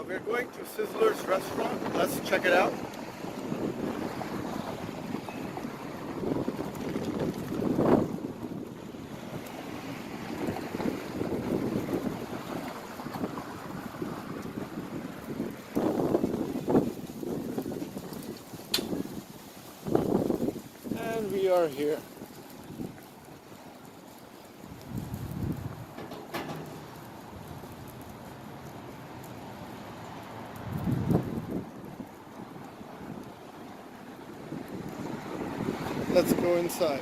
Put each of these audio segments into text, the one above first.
We're going to Sizzler's restaurant. Let's check it out. And we are here. Let's go inside.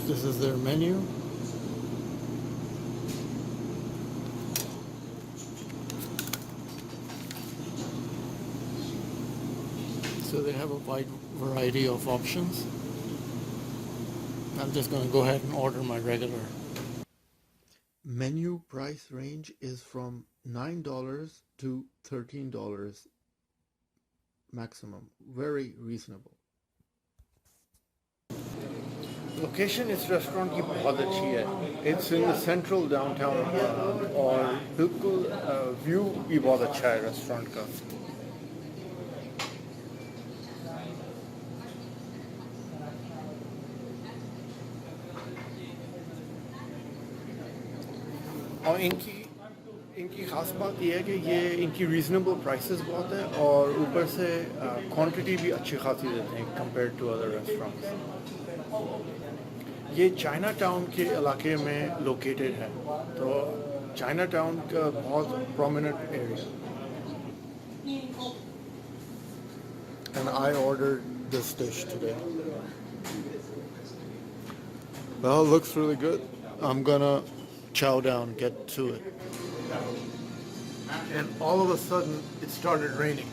This is their menu. So they have a wide variety of options. I'm just going to go ahead and order my regular. Menu price range is from $9 to $13 maximum. Very reasonable. Location इस restaurant की बहुत अच्छी है. It's in the central downtown और बिल्कुल view भी बहुत अच्छा है रेस्टोरेंट का. और इनकी ख़ास बात यह है कि ये इनकी रीज़नेबल प्राइसेस बहुत है और ऊपर से क्वांटिटी भी अच्छी खासी देते हैं कंपेयर टू अदर रेस्टोरेंट्स. ये चाइना टाउन के इलाके में लोकेटेड है, तो चाइना टाउन का बहुत prominent area. And I ordered this dish today. Well, it looks really good. I'm gonna chow down, get to it. And all of a sudden, it started raining.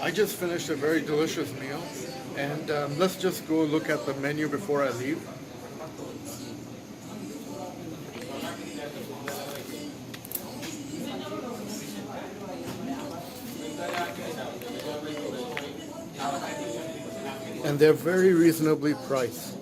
I just finished a very delicious meal, and let's just go look at the menu before I leave. And they're very reasonably priced.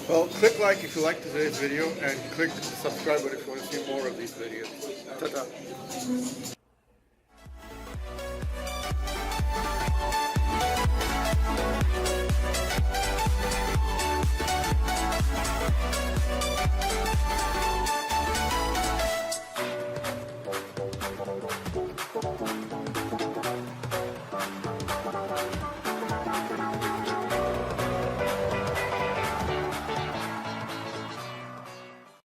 Well, click like if you liked today's video and click subscribe button if you want to see more of these videos. Ta-ta.